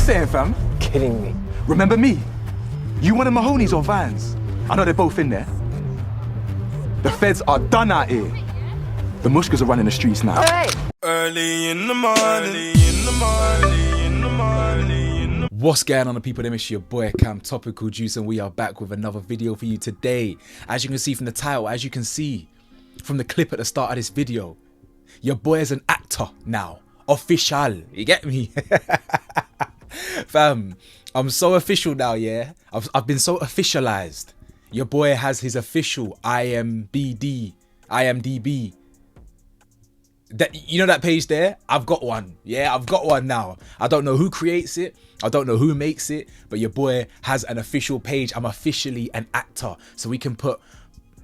saying, fam? Kidding me. Remember me? You one of Mahoney's or Vans? I know they're both in there. The feds are done out here. The mushkas are running the streets now. Hey! Early in the morning. What's going on, the people? It's your boy Cam Topical Juice, and we are back with another video for you today. As you can see from the title, as you can see from the clip at the start of this video, your boy is an actor now. Official. You get me? Fam, I'm so official now, yeah? I've been so officialized. Your boy has his official IMDb. That, you know that page there? I've got one. Yeah, I've got one now. I don't know who creates it. I don't know who makes it, but your boy has an official page. I'm officially an actor. So we can put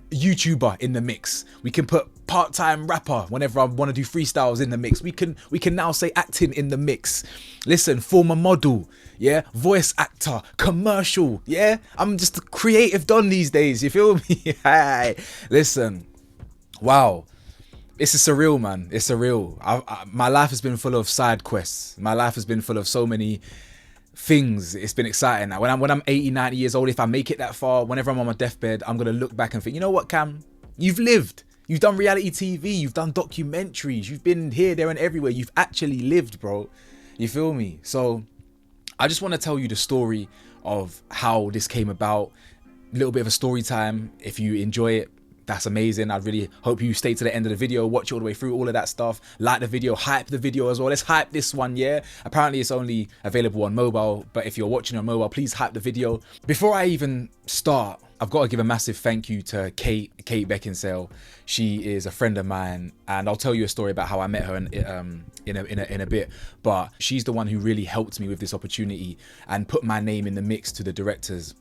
YouTuber in the mix. We can put part-time rapper whenever I want to do freestyles in the mix. We can now say acting in the mix. Listen, former model, yeah, voice actor, commercial, yeah. I'm just a creative don these days, you feel me? Hey, listen, wow. It's surreal, man. It's surreal. My life has been full of side quests. My life has been full of so many things. It's been exciting. Now, when I'm 80, 90 years old, if I make it that far, whenever I'm on my deathbed, I'm going to look back and think, you know what, Cam? You've lived. You've done reality TV. You've done documentaries. You've been here, there, and everywhere. You've actually lived, bro. You feel me? So I just want to tell you the story of how this came about. A little bit of a story time. If you enjoy it, that's amazing. I really hope you stay to the end of the video, watch all the way through, all of that stuff. Like the video, hype the video as well. Let's hype this one, yeah? Apparently it's only available on mobile, but if you're watching on mobile, please hype the video. Before I even start, I've got to give a massive thank you to Kate Beckinsale. She is a friend of mine, and I'll tell you a story about how I met her in a bit. But she's the one who really helped me with this opportunity and put my name in the mix to the directors.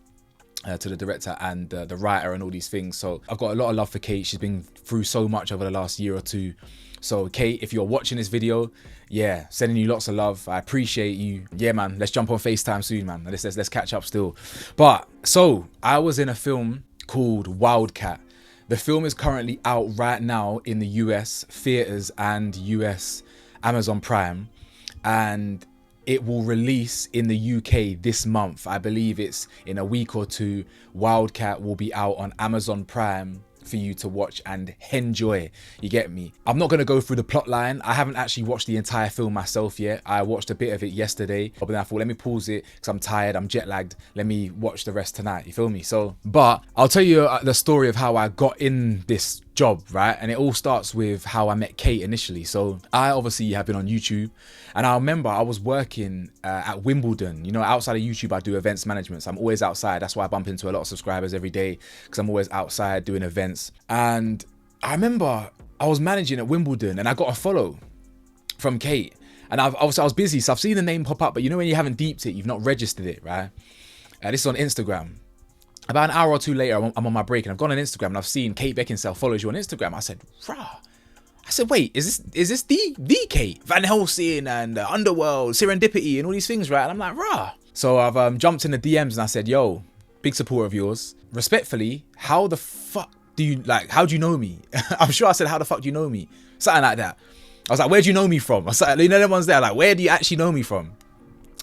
To the director and the writer and all these things. So I've got a lot of love for Kate. She's been through so much over the last year or two. So Kate, if you're watching this video, yeah, sending you lots of love. I appreciate you. Yeah, man, let's jump on FaceTime soon, man. Let's catch up still. But so I was in a film called Wildcat. The film is currently out right now in the US theaters and US Amazon Prime, and it will release in the UK this month. I believe it's in a week or two. Wildcat will be out on Amazon Prime for you to watch and enjoy. You get me? I'm not going to go through the plot line. I haven't actually watched the entire film myself yet. I watched a bit of it yesterday, but then I thought, let me pause it because I'm tired, I'm jet lagged. Let me watch the rest tonight. You feel me? So, but I'll tell you the story of how I got in this job, right? And it all starts with how I met Kate initially. So I obviously have been on YouTube, and I remember I was working at Wimbledon. You know, outside of YouTube, I do events management. So I'm always outside. That's why I bump into a lot of subscribers every day, because I'm always outside doing events. And I remember I was managing at Wimbledon, and I got a follow from Kate. And I was busy, so I've seen the name pop up, but you know when you haven't deeped it, you've not registered it, right? This is on Instagram. About an hour or two later, I'm on my break, and I've gone on Instagram, and I've seen Kate Beckinsale follows you on Instagram. I said, rah. I said, wait, is this the Kate? Van Helsing and Underworld, Serendipity, and all these things, right? And I'm like, rah. So I've jumped in the DMs, and I said, yo, big supporter of yours. Respectfully, how the fuck do you, like, how do you know me? I'm sure I said, how the fuck do you know me? Something like that. I was like, where do you know me from? I was like, you know, them ones there, like, where do you actually know me from?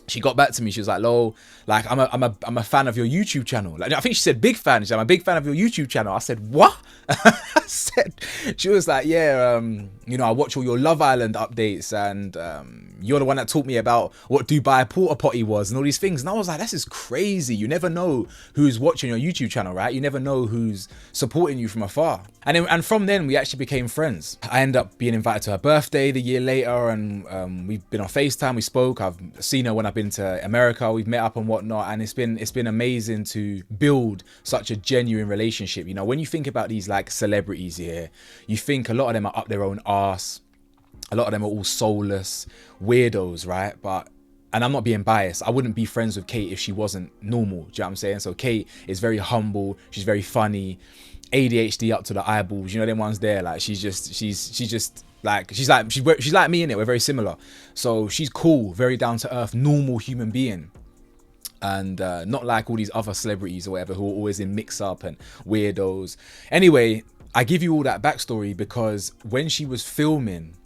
She got back to me. She was like, "Lo, like I'm a fan of your YouTube channel." Like, I think she said big fan. She said, "I'm a big fan of your YouTube channel." I said, "What?" I said, she was like, "Yeah, you know, I watch all your Love Island updates, and you're the one that taught me about what Dubai porta potty was and all these things." And I was like, "This is crazy. You never know who's watching your YouTube channel, right? You never know who's supporting you from afar." And from then we actually became friends. I ended up being invited to her birthday the year later, and we've been on FaceTime. We spoke. I've seen her when I've been to America. We've met up and whatnot, and it's been amazing to build such a genuine relationship. You know, when you think about these like celebrities here, you think a lot of them are up their own arse. A lot of them are all soulless weirdos, right? And I'm not being biased, I wouldn't be friends with Kate if she wasn't normal. Do you know what I'm saying? So Kate is very humble. She's very funny. ADHD up to the eyeballs. You know them ones there. Like she's like me in it. We're very similar. So she's cool, very down to earth, normal human being. And not like all these other celebrities or whatever who are always in mix up and weirdos. Anyway, I give you all that backstory because when she was filming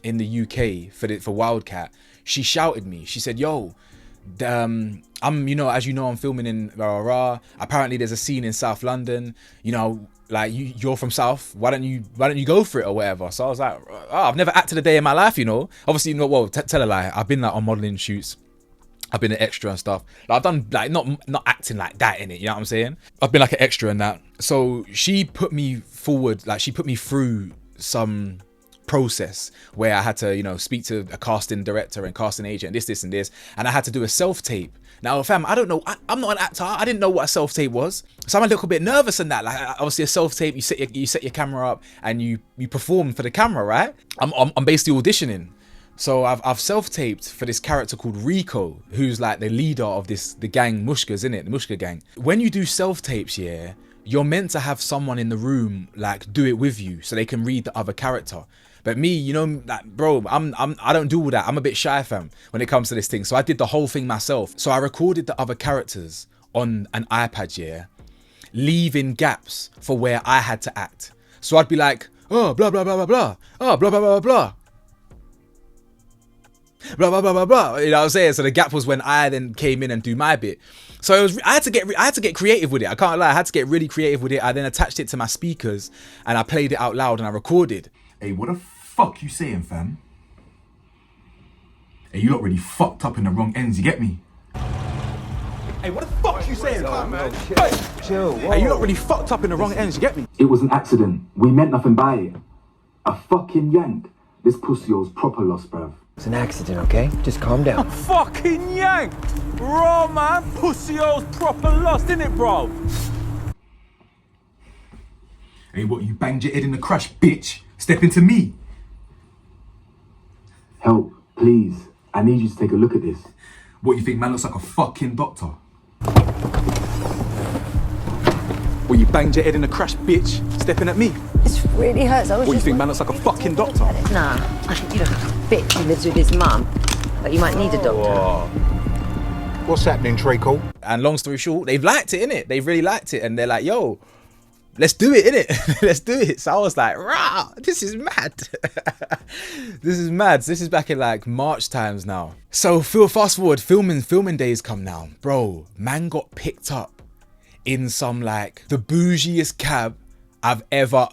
in the UK for Wildcat, she shouted me. She said, "Yo, I'm, you know, as you know, I'm filming in rah, rah, rah. Apparently there's a scene in South London, you know, like you're from South, why don't you go for it or whatever. So I was like, oh, I've never acted a day in my life, you know. Obviously, you know, well, tell a lie, I've been like on modeling shoots, I've been an extra and stuff. Like, I've done like not acting like that in it, you know what I'm saying? I've been like an extra in that. So she put me forward, like she put me through some process where I had to, you know, speak to a casting director and casting agent, this and this, and I had to do a self-tape. Now, fam, I don't know, I'm not an actor, I didn't know what a self-tape was, so I'm a little bit nervous in that. Like, obviously a self-tape, you set your camera up and you perform for the camera, right? I'm basically auditioning. So I've self-taped for this character called Rico, who's like the leader of the gang Mushkas, innit? The Mushka gang. When you do self-tapes, yeah, you're meant to have someone in the room like do it with you so they can read the other character. But me, you know, like, bro, I don't do all that. I'm a bit shy, fam, when it comes to this thing. So I did the whole thing myself. So I recorded the other characters on an iPad, yeah, leaving gaps for where I had to act. So I'd be like, oh, blah, blah, blah, blah, blah. Oh, blah, blah, blah, blah, blah. Blah, blah, blah, blah, blah. You know what I'm saying? So the gap was when I then came in and do my bit. So it was, I had to get creative with it. I can't lie. I had to get really creative with it. I then attached it to my speakers and I played it out loud and I recorded. Hey, what the fuck you saying, fam? Hey, you lot really fucked up in the wrong ends, you get me? Hey, what the fuck you saying, fam? Man. Chill. Hey, you lot really fucked up in the wrong ends, you get me? It was an accident. We meant nothing by it. A fucking yank. This pussy owes proper loss, bruv. It's an accident, okay? Just calm down. Fucking yanked! Raw, man. Pussy hole's proper lost, innit, bro? Hey, what, you banged your head in the crash, bitch? Step into me. Help, please. I need you to take a look at this. What, you think man looks like a fucking doctor? Well, you banged your head in the crash, bitch, stepping at me. This really hurts. I was What, you just think man looks like a fucking doctor? Nah, I think you look like a bitch who lives with his mum, but you might need a doctor. What's happening, Draco? And long story short, they've liked it, innit? They've really liked it. And they're like, yo, let's do it, innit? Let's do it. So I was like, rah, this is mad. This is mad. This is back in like March times now. So fast forward, filming days come now. Bro, man got picked up in some like the bougiest cab I've ever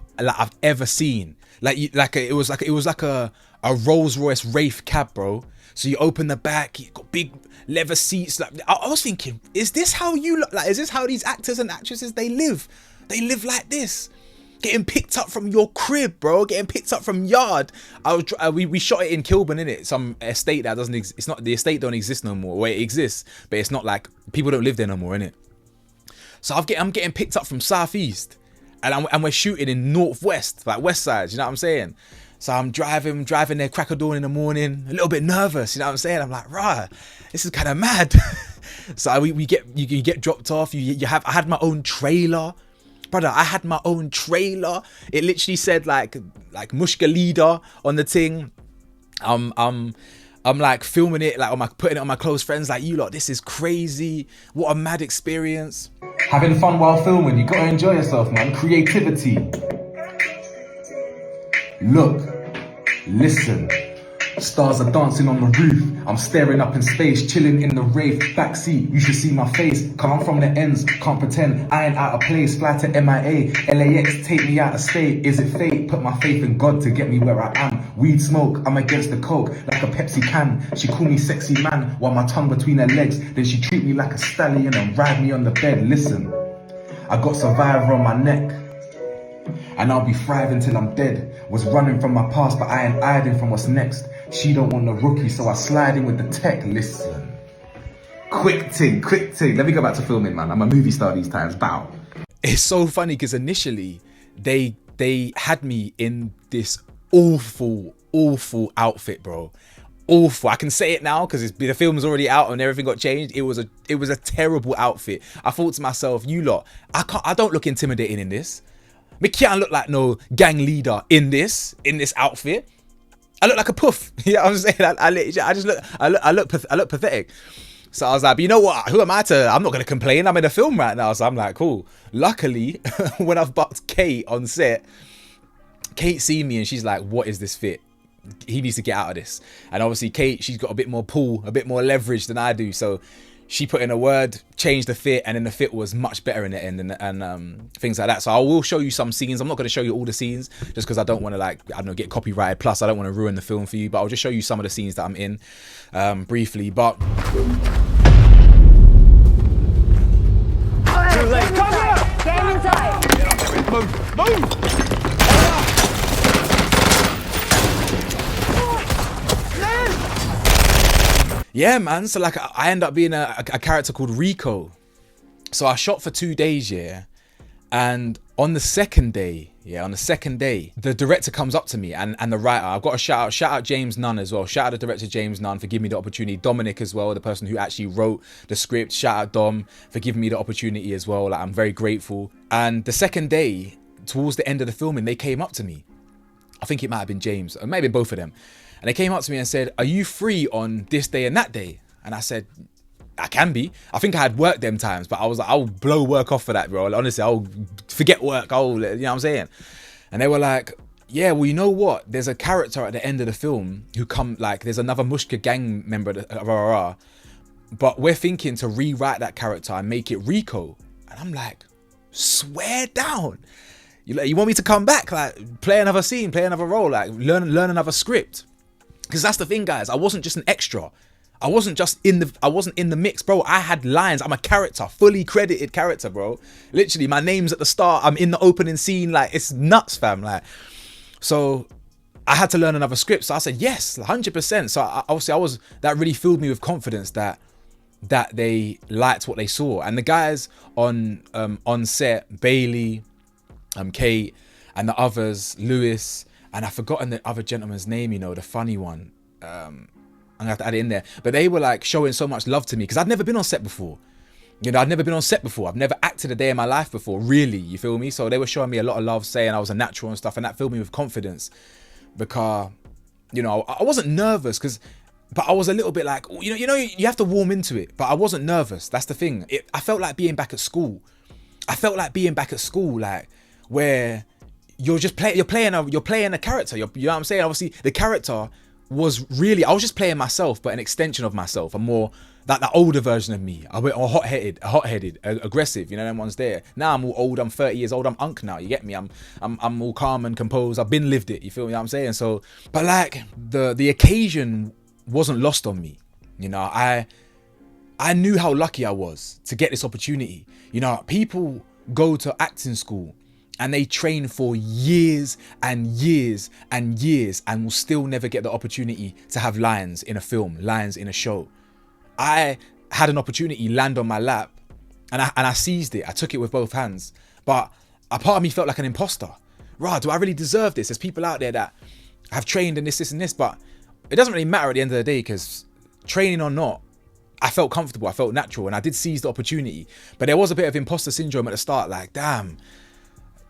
seen. It was like a Rolls Royce Wraith cab, bro. So you open the back, you got big leather seats. Like, I was thinking, is this how you look? Like, is this how these actors and actresses they live? They live like this, getting picked up from your crib, bro. Getting picked up from yard. We shot it in Kilburn, innit? Some estate that doesn't exist. It's not, the estate don't exist no more. Well, it exists, but it's not like people don't live there no more, innit? So I'm getting picked up from Southeast, and we're shooting in Northwest, like West Side. You know what I'm saying? So I'm driving there, crack of dawn in the morning, a little bit nervous. You know what I'm saying? I'm like, rah, this is kind of mad. So you get dropped off. I had my own trailer. Brother, I had my own trailer. It literally said like Mushka leader on the thing. I'm like filming it, like putting it on my close friends, like, you lot, this is crazy. What a mad experience. Having fun while filming, you gotta enjoy yourself, man. Creativity. Look, listen. Stars are dancing on the roof. I'm staring up in space, chilling in the rave backseat. You should see my face. Come from the ends, can't pretend I ain't out of place. Fly to MIA, LAX, take me out of state. Is it fate? Put my faith in God to get me where I am. Weed smoke, I'm against the coke like a Pepsi can. She call me sexy man while my tongue between her legs. Then she treat me like a stallion and ride me on the bed. Listen, I got Survivor on my neck, and I'll be thriving till I'm dead. Was running from my past, but I ain't hiding from what's next. She don't want the rookie, so I slide in with the tech. Listen. Quick ting. Let me go back to filming, man. I'm a movie star these times. Bow. It's so funny because initially they had me in this awful outfit, bro. Awful. I can say it now because the film's already out and everything got changed. It was a terrible outfit. I thought to myself, you lot, I don't look intimidating in this. Me can't look like no gang leader in this outfit. I look like a puff. You know what I'm saying? I look pathetic. So I was like, but you know what? Who am I to? I'm not gonna complain. I'm in a film right now, so I'm like, cool. Luckily, when I've bucked Kate on set, Kate seen me and she's like, what is this fit? he needs to get out of this. And obviously Kate, she's got a bit more pull, a bit more leverage than I do. So she put in a word, changed the fit, and then the fit was much better in the end, and things like that. So I will show you some scenes. I'm not going to show you all the scenes just because I don't want to, like, I don't know, get copyrighted. Plus, I don't want to ruin the film for you. But I'll just show you some of the scenes that I'm in briefly. But Too late. Come here! Get him inside! Move! yeah, man. So like I end up being a character called Rico. So I shot for 2 days, yeah. And on the second day, the director comes up to me and the writer. I've got to shout out James Nunn as well. Shout out the director James Nunn for giving me the opportunity. Dominic as well, the person who actually wrote the script. Shout out Dom for giving me the opportunity as well. Like, I'm very grateful. And the second day, towards the end of the filming, they came up to me. I think it might have been James, or maybe both of them. And they came up to me and said, "Are you free on this day and that day?" And I said, "I can be." I think I had work them times, but I was like, I'll blow work off for that, bro. Honestly, I'll forget work. You know what I'm saying? And they were like, "Yeah, well, you know what? There's a character at the end of the film who there's another Mushka gang member of RRR, but we're thinking to rewrite that character and make it Rico." And I'm like, swear down. You want me to come back, like play another scene, play another role, like learn another script? Because that's the thing, guys. I wasn't just an extra. I wasn't in the mix, bro. I had lines. I'm a character, fully credited character, bro. Literally, my name's at the start. I'm in the opening scene. Like, it's nuts, fam. Like, so I had to learn another script. So I said yes, 100%. So obviously, that really filled me with confidence that they liked what they saw. And the guys on set, Bailey, Kate, and the others, Lewis, and I've forgotten the other gentleman's name, you know, the funny one. I'm gonna have to add it in there. But they were like showing so much love to me because I'd never been on set before. You know, I'd never been on set before. I've never acted a day in my life before, really. You feel me? So they were showing me a lot of love, saying I was a natural and stuff, and that filled me with confidence because, you know, I wasn't nervous but I was a little bit like, you know, you have to warm into it. But I wasn't nervous. That's the thing. I felt like being back at school. Like where you're playing a character. You know what I'm saying? Obviously, the character was really, I was just playing myself, but an extension of myself. I'm more that older version of me. I'm hot-headed, aggressive. You know, them ones there. Now I'm all old. I'm 30 years old. I'm unk now. You get me? I'm all calm and composed. I've been lived it. You feel me? What I'm saying? So, but like the occasion wasn't lost on me. You know, I knew how lucky I was to get this opportunity. You know, people go to acting school and they train for years and years and years and will still never get the opportunity to have lines in a film, lines in a show. I had an opportunity land on my lap and I seized it. I took it with both hands. But a part of me felt like an imposter. Rah, do I really deserve this? There's people out there that have trained in this and this, but it doesn't really matter at the end of the day because training or not, I felt comfortable, I felt natural, and I did seize the opportunity. But there was a bit of imposter syndrome at the start, like, damn,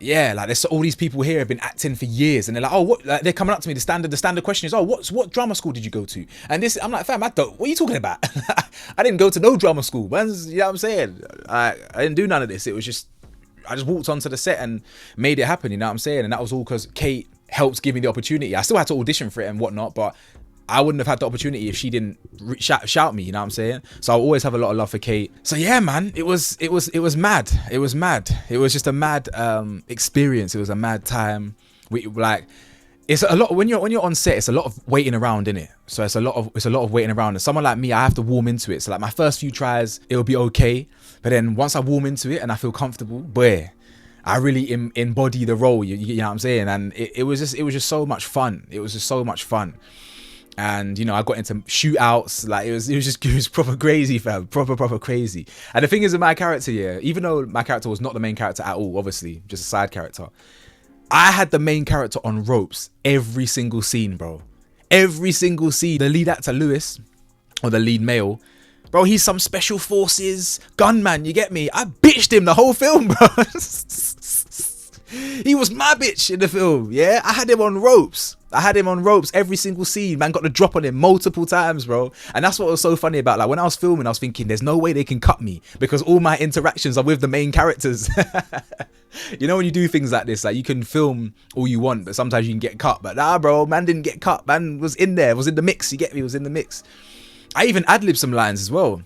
yeah, like there's all these people here have been acting for years, and they're like, oh, what? Like, they're coming up to me. The standard question is, oh, what drama school did you go to? And this, I'm like, fam, what are you talking about? I didn't go to no drama school, man. You know what I'm saying? I didn't do none of this. It was just, I just walked onto the set and made it happen. You know what I'm saying? And that was all because Kate helped give me the opportunity. I still had to audition for it and whatnot, but I wouldn't have had the opportunity if she didn't shout me, you know what I'm saying? So I'll always have a lot of love for Kate. So yeah, man, it was mad. It was mad. It was just a mad experience. It was a mad time. It's a lot when you're on set. It's a lot of waiting around, innit? So it's a lot of waiting around. And someone like me, I have to warm into it. So like my first few tries, it'll be okay, but then once I warm into it and I feel comfortable, boy, I really embody the role. You know what I'm saying? And it was just so much fun. It was just so much fun. And you know, I got into shootouts. Like it was proper crazy, fam. Proper crazy. And the thing is with my character, yeah, even though my character was not the main character at all, obviously just a side character, I had the main character on ropes every single scene, bro. Every single scene. The lead actor, Lewis, or the lead male, bro, he's some special forces gunman, you get me? I bitched him the whole film, bro. He was my bitch in the film, yeah? I had him on ropes. Every single scene. Man got the drop on him multiple times, bro. And that's what was so funny about, like, when I was filming, I was thinking, there's no way they can cut me because all my interactions are with the main characters. You know when you do things like this, like you can film all you want, but sometimes you can get cut. But nah, bro, man didn't get cut. Man was in there, was in the mix. You get me? Was in the mix. I even ad-lib some lines as well,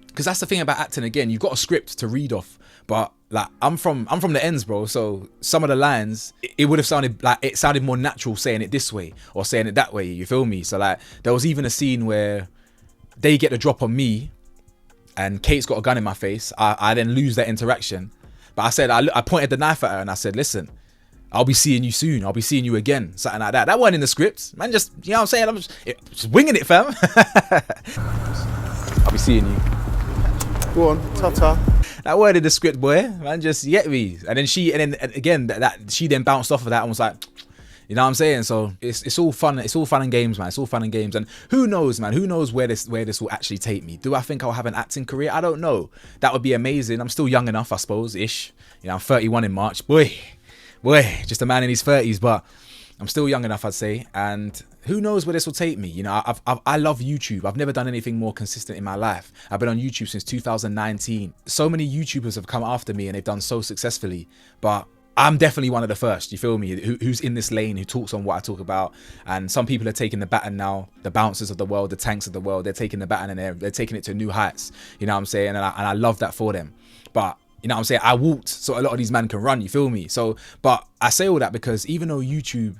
because that's the thing about acting. Again, you've got a script to read off, but like I'm from the ends, bro. So some of the lines, it would have sounded like it sounded more natural saying it this way or saying it that way. You feel me? So like there was even a scene where they get the drop on me, and Kate's got a gun in my face. I then lose that interaction. But I said, I pointed the knife at her and I said, listen, I'll be seeing you soon. I'll be seeing you again. Something like that. That wasn't in the script. Man, just, you know what I'm saying? I'm just winging it, fam. I'll be seeing you. Go on, ta-ta. That word in the script, boy. Man, just, you get me? And then she then bounced off of that and was like, you know what I'm saying? So it's all fun. It's all fun and games, man. It's all fun and games. And who knows, man? Who knows where this will actually take me? Do I think I'll have an acting career? I don't know. That would be amazing. I'm still young enough, I suppose, ish. You know, I'm 31 in March. Boy, just a man in his 30s, but I'm still young enough, I'd say. And who knows where this will take me? You know, I love YouTube. I've never done anything more consistent in my life. I've been on YouTube since 2019. So many YouTubers have come after me and they've done so successfully, but I'm definitely one of the first, you feel me, who's in this lane, who talks on what I talk about. And some people are taking the baton now, the bouncers of the world, the tanks of the world, they're taking the baton and they're taking it to new heights, you know what I'm saying? And I love that for them. But, you know what I'm saying, I walked so a lot of these men can run, you feel me? So, but I say all that because even though YouTube,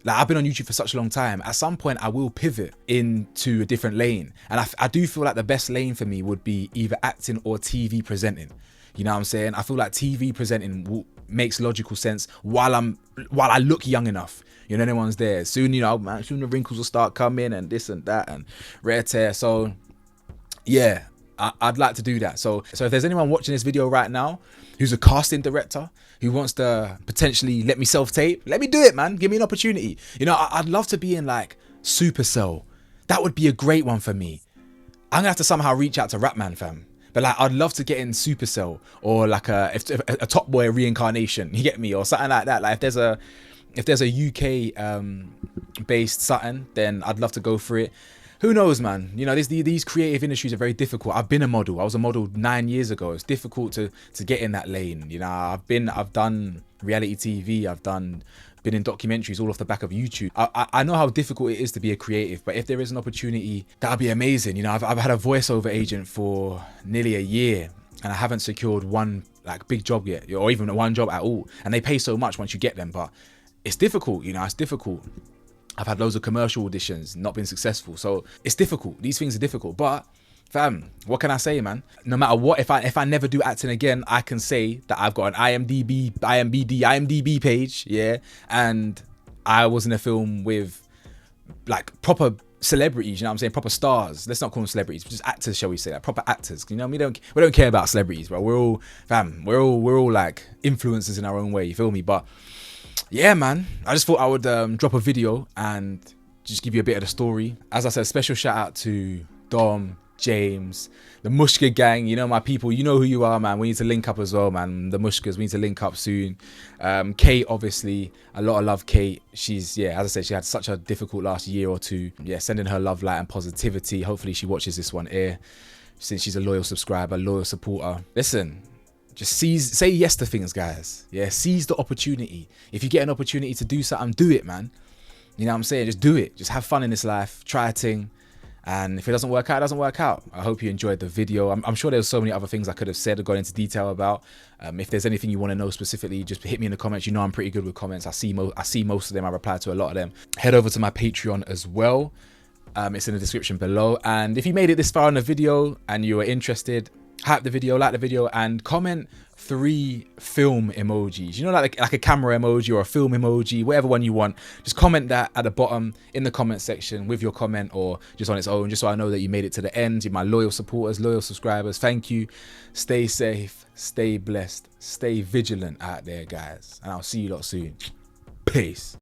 like I've been on YouTube for such a long time, at some point I will pivot into a different lane. And I do feel like the best lane for me would be either acting or TV presenting. You know what I'm saying? I feel like TV presenting makes logical sense while I look young enough. You know, anyone's there. Soon, you know, man, soon the wrinkles will start coming and this and that and rare tear. So yeah, I'd like to do that. So if there's anyone watching this video right now who's a casting director who wants to potentially let me self-tape, let me do it, man. Give me an opportunity. You know, I'd love to be in like Supercell. That would be a great one for me. I'm gonna have to somehow reach out to Rapman, fam. But like, I'd love to get in Supercell or like a Top Boy reincarnation. You get me? Or something like that. Like if there's a UK based something, then I'd love to go for it. Who knows, man? You know, these creative industries are very difficult. I've been a model. I was a model 9 years ago. It's difficult to get in that lane. You know, I've done reality TV. Been in documentaries all off the back of YouTube. I know how difficult it is to be a creative, but if there is an opportunity, that'd be amazing. You know, I've had a voiceover agent for nearly a year and I haven't secured one like big job yet, or even one job at all. And they pay so much once you get them, but it's difficult, you know, it's difficult. I've had loads of commercial auditions, not been successful. So it's difficult. These things are difficult, but fam, what can I say, man? No matter what, if I never do acting again, I can say that I've got an IMDb page, yeah, and I was in a film with like proper celebrities, you know what I'm saying, proper stars. Let's not call them celebrities, just actors, shall we say, like proper actors. You know, we don't care about celebrities, bro. We're all like influencers in our own way. You feel me? But yeah, man, I just thought I would drop a video and just give you a bit of the story. As I said, special shout out to Dom, James, the Mushka gang, you know, my people, you know who you are, man. We need to link up as well, man. The Mushkas, we need to link up soon. Kate, obviously, a lot of love, Kate. She's, yeah, as I said, she had such a difficult last year or two. Yeah, sending her love, light and positivity. Hopefully she watches this one here, since she's a loyal subscriber, loyal supporter. Listen, just say yes to things, guys. Yeah, seize the opportunity. If you get an opportunity to do something, do it, man. You know what I'm saying? Just do it. Just have fun in this life. Try a thing. And if it doesn't work out, it doesn't work out. I hope you enjoyed the video. I'm sure there's so many other things I could have said or gone into detail about. If there's anything you want to know specifically, just hit me in the comments. You know I'm pretty good with comments. I see most of them. I reply to a lot of them. Head over to my Patreon as well. It's in the description below. And if you made it this far in the video and you are interested, hype the video, like the video, and comment 3 film emojis. You know, like a camera emoji or a film emoji, whatever one you want. Just comment that at the bottom in the comment section with your comment, or just on its own, just so I know that you made it to the end. You're my loyal supporters, loyal subscribers. Thank you. Stay safe, stay blessed, stay vigilant out there, guys. And I'll see you lot soon. Peace.